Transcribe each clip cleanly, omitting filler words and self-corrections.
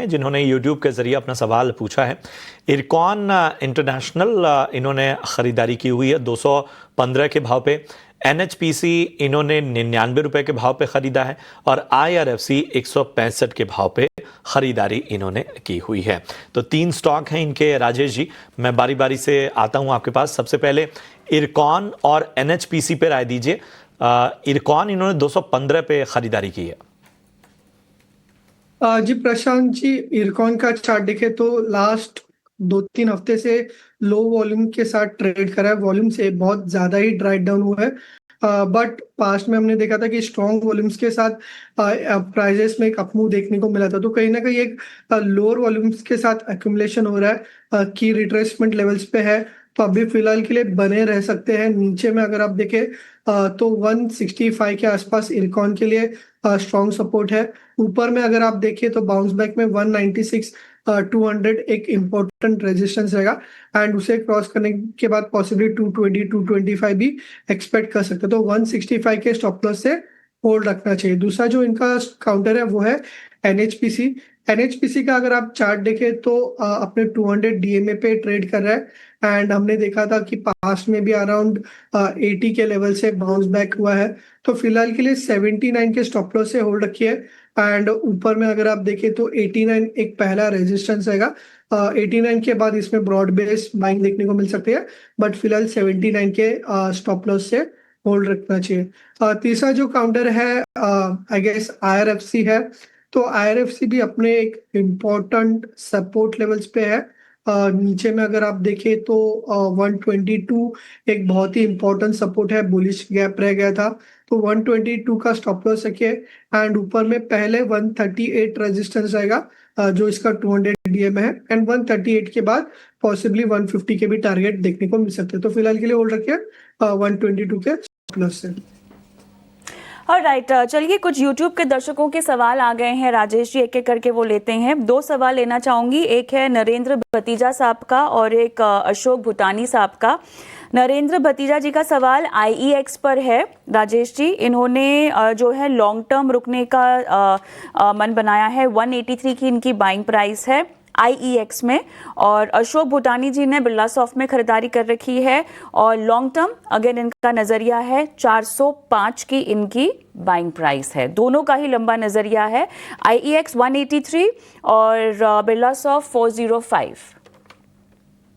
हैं जिन्होंने यूट्यूब के ज़रिए अपना सवाल पूछा है। इरकॉन इंटरनेशनल इन्होंने ख़रीदारी की हुई है 215 के भाव पे। NHPC इन्होंने 99 रुपये के भाव पे ख़रीदा है और IRFC 165 के भाव पे ख़रीदारी इन्होंने की हुई है। तो 3 स्टॉक हैं इनके। राजेश जी, मैं बारी बारी से आता हूं आपके पास। सबसे पहले इरकॉन और NHPC पे राय दीजिए। इरकॉन इन्होंने 215 पे ख़रीदारी की है। जी प्रशांत जी, इरकॉन का चार्ट देखें तो लास्ट 2-3 हफ्ते से लो वॉल्यूम के साथ ट्रेड करा है। वॉल्यूम से बहुत ज्यादा ही ड्राइड डाउन हुआ है, बट पास्ट में हमने देखा था कि स्ट्रॉन्ग वॉल्यूम्स के साथ प्राइजेस में एक अपमूव देखने को मिला था। तो कहीं ना कहीं एक लोअर वॉल्यूम्स के साथ एक्यूमुलेशन हो रहा है, की रिट्रेसमेंट लेवल्स पे है। तो अभी फिलहाल के लिए बने रह सकते हैं। नीचे में अगर आप देखें तो 165 के आसपास इरकॉन के लिए स्ट्रॉन्ग सपोर्ट है। ऊपर में अगर आप देखें तो बाउंस बैक में 196 200 एक इम्पोर्टेंट रेजिस्टेंस रहेगा, एंड उसे क्रॉस करने के बाद पॉसिबली 220 225 भी एक्सपेक्ट कर सकते हैं। तो 165 के स्टॉप लॉस से होल्ड रखना चाहिए। दूसरा जो इनका काउंटर है वो है NHPC। NHPC का अगर आप चार्ट देखें तो अपने 200 DMA पे ट्रेड कर रहा है, एंड हमने देखा था कि पास्ट में भी अराउंड 80 के लेवल से बाउंस बैक हुआ है। तो फिलहाल के लिए 79 के स्टॉप लॉस से होल्ड रखिए, एंड ऊपर में अगर आप देखें तो 89 एक पहला रेजिस्टेंस रहेगा। 89 के बाद इसमें ब्रॉड बेस बाइंग देखने को मिल सकती है, बट फिलहाल 79 के स्टॉप लॉस से होल्ड रखना चाहिए। तीसरा जो काउंटर है आई गेस IRFC है। तो IRFC भी अपने एक इम्पोर्टेंट सपोर्ट लेवल्स पे है। नीचे में अगर आप देखें तो 122 एक बहुत ही इम्पोर्टेंट सपोर्ट है, बुलिश गैप रह गया था। तो 122 का स्टॉप लॉस रखिए, एंड ऊपर में पहले 138 रेजिस्टेंस रहेगा, जो इसका 200 DM है, एंड 138 के बाद पॉसिबली 150 के भी टारगेट देखने को मिल सकते हैं। तो फिलहाल के लिए होल्ड रखिए 122 के स्टॉप लॉस से। और राइट, चलिए कुछ यूट्यूब के दर्शकों के सवाल आ गए हैं राजेश जी, एक एक करके वो लेते हैं। 2 सवाल लेना चाहूंगी, एक है नरेंद्र भतीजा साहब का और एक अशोक भूटानी साहब का। नरेंद्र भतीजा जी का सवाल IEX पर है राजेश जी। इन्होंने जो है लॉन्ग टर्म रुकने का मन बनाया है। 183 की इनकी बाइंग प्राइस है IEX में, और अशोक भूटानी जी ने बिरला सॉफ्ट में खरीदारी कर रखी है, और लॉन्ग टर्म अगेन इनका नजरिया है 405 की इनकी बाइंग प्राइस है। दोनों का ही लंबा नजरिया है। IEX 183 और बिरला सॉफ्ट 405।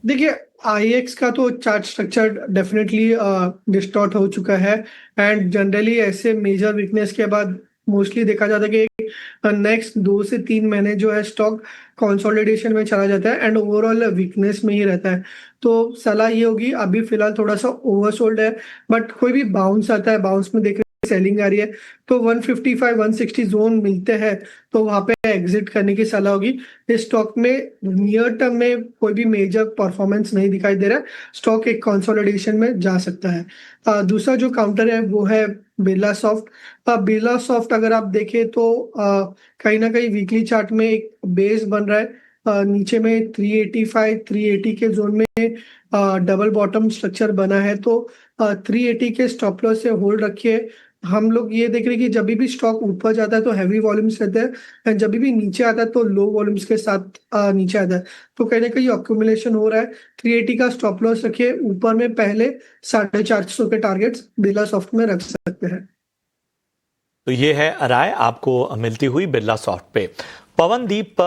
देखिए, IEX का तो चार्ट स्ट्रक्चर डेफिनेटली डिस्टॉर्ट हो चुका है, एंड जनरली ऐसे मेजर वीकनेस के बाद मोस्टली देखा जाता है कि नेक्स्ट 2 से 3 महीने जो है स्टॉक कंसोलिडेशन में चला जाता है, एंड ओवरऑल वीकनेस में ही रहता है। तो सलाह ये होगी, अभी फिलहाल थोड़ा सा ओवरसोल्ड है, बट कोई भी बाउंस आता है, बाउंस में देख रहे सेलिंग आ रही है, तो 155 160 जोन मिलते हैं तो वहां पे एग्जिट करने की सलाह होगी। इस स्टॉक में नियर टर्म में कोई भी मेजर परफॉर्मेंस नहीं दिखाई दे रहा है, स्टॉक एक कंसोलिडेशन में जा सकता है। दूसरा जो काउंटर है वो है बिरला सॉफ्ट। बिरला सॉफ्ट अगर आप देखें तो कहीं ना कहीं वीकली चार्ट में एक बेस बन रहा है। नीचे में 385 380 के जोन में डबल बॉटम स्ट्रक्चर बना है, तो 380 के स्टॉप लॉस से होल्ड रखिए। हम लोग ये देख रहे हैं कि जब भी स्टॉक ऊपर जाता है तो हैवी वॉल्यूम्स रहते हैं, एंड जब भी नीचे आता है तो लो वॉल्यूम्स के साथ नीचे आता है। तो कहीं ना कहीं अक्यूमुलेशन हो रहा है। 380 का स्टॉप लॉस रखिए, ऊपर में पहले 450 के टारगेट्स बिरला सॉफ्ट में रख सकते हैं। तो ये है राय आपको मिलती हुई बिरला सॉफ्ट पे। पवनदीप